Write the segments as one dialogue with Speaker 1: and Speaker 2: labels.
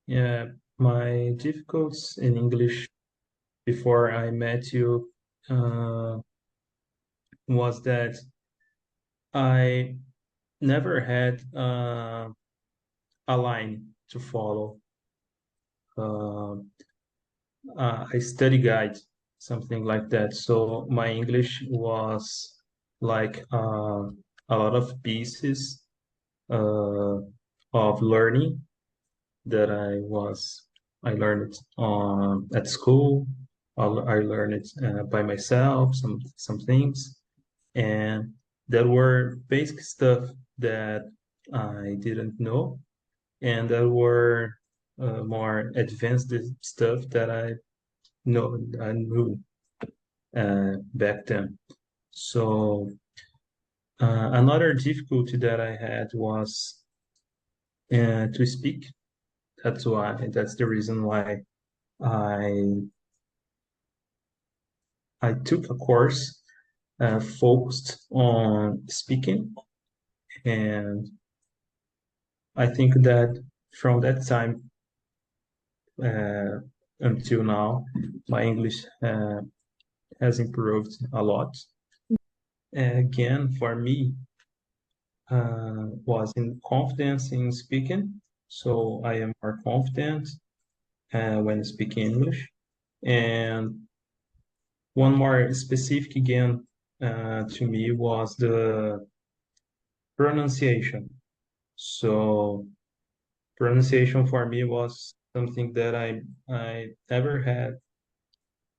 Speaker 1: Yeah, my difficulties in English before I met you was that I never had a line to follow, uh, a study guide, something like that. So my English was like a lot of pieces uh, of learning that I learned at school. I learned it by myself, some things, and there were basic stuff that I didn't know, and there were more advanced stuff that I knew back then. So another difficulty that I had was to speak. That's the reason why I I took a course focused on speaking, and I think that from that time uh, until now, my English has improved a lot. Again, for me, was in confidence in speaking, so I am more confident when speaking English. And one more specific again to me was the pronunciation. So pronunciation for me was something that I never had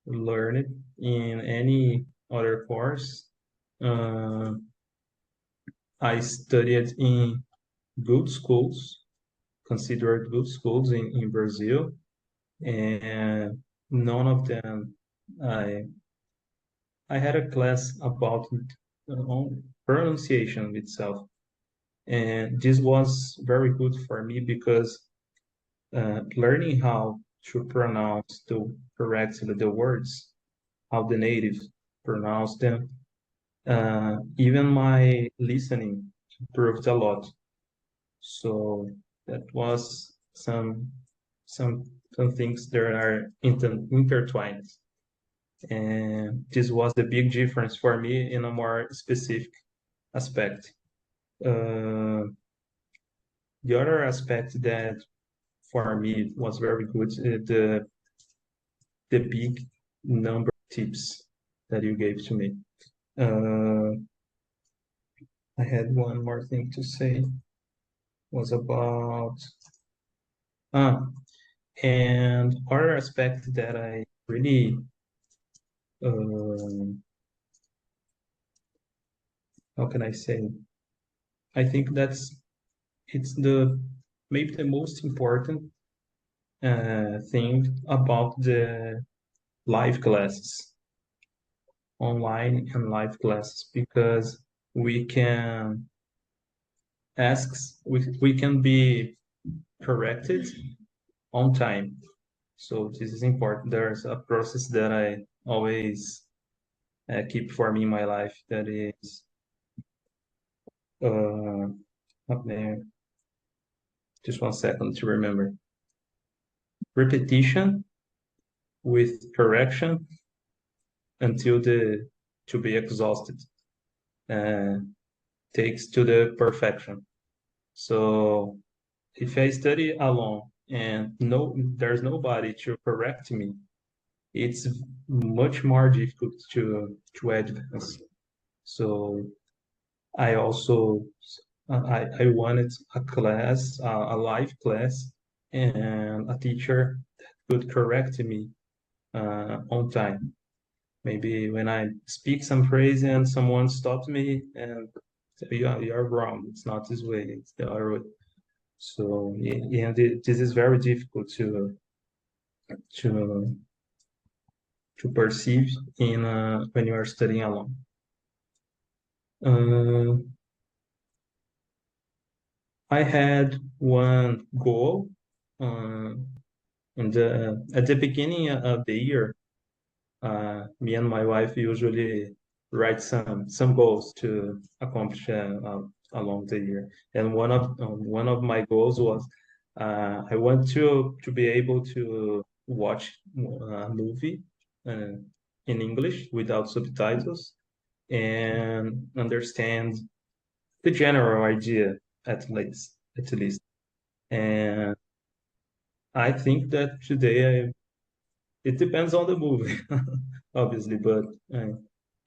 Speaker 1: learned in any other course. Uh, I studied in good schools, considered good schools in Brazil, and none of them I I had a class about pronunciation itself, and this was very good for me because learning how to pronounce correctly the words, how the native pronounce them, even my listening improved a lot. So that was some some things that are intertwined, and this was the big difference for me in a more specific aspect. Uh, the other aspect that for me was very good the big number of tips that you gave to me. Uh, I had one more thing to say was about ah and other aspect that I really um, how can I say? I think it's the maybe the most important thing about the live classes, online and live classes, because we can we can be corrected on time. So this is important. There's a process that I always keep for me in my life that is up there. Just 1 second to remember. Repetition with correction until the to be exhausted uh, takes to the perfection. So if I study alone and there's nobody to correct me, it's much more difficult to advance. So I also I wanted a class, a live class, and a teacher that could correct me on time. Maybe when I speak some phrase and someone stops me and say, yeah, you're wrong. It's not this way. It's the other way. So and this is very difficult to to perceive in when you are studying alone. Uh, I had one goal uh, at the beginning of the year. Me and my wife usually write some goals to accomplish along the year, and one of my goals was I want to be able to watch a movie uh, in English without subtitles and understand the general idea at least. And I think that today it depends on the movie, obviously, but uh,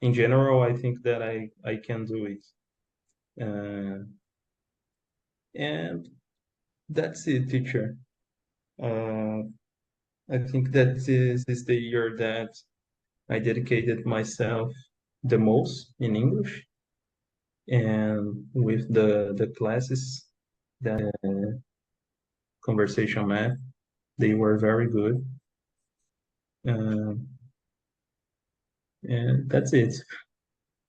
Speaker 1: in general, I think that I can do it. Uh, and that's it, teacher. Uh, I think that this is the year that I dedicated myself the most in English, and with the classes, the conversation math, they were very good. Uh, and that's it.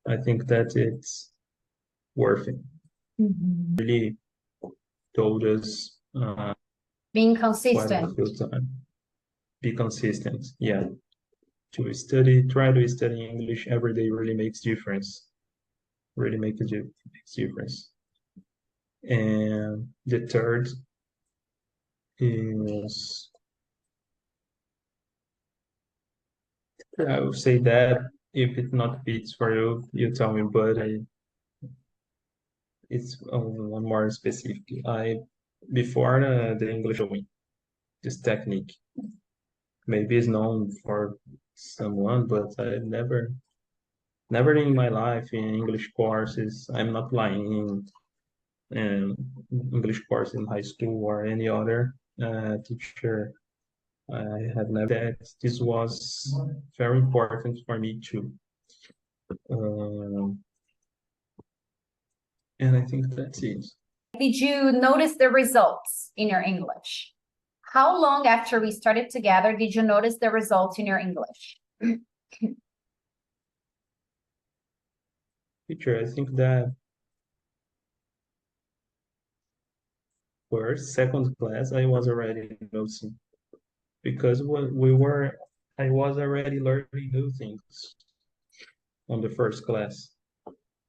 Speaker 1: I think that it's worth it. Really told us
Speaker 2: Being
Speaker 1: quite a
Speaker 2: consistent.
Speaker 1: few times. Be consistent. Yeah. To study, try to study English every day really makes difference. Really makes difference. And the third is, I would say that if it not fits for you, you tell me, but it's one more specific. Before the English showing, this technique, maybe it's known for someone, but I never in my life in English courses, I'm not lying, in English course in high school or any other teacher. I have never that this was very important for me too. Um, and I think that's it.
Speaker 2: Did you notice the results in your English? How long after we started together did you notice the results in your English?
Speaker 1: Teacher, I think that first, second class, I was already noticing because I was already learning new things on the first class.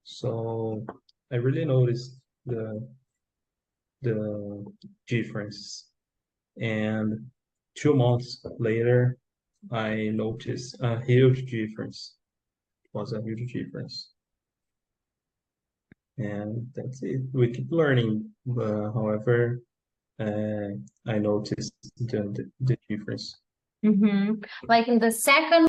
Speaker 1: So I really noticed the difference. And 2 months later, I noticed a huge difference. It was a huge difference. And that's it. We keep learning. However, I noticed the difference.
Speaker 2: Like in the second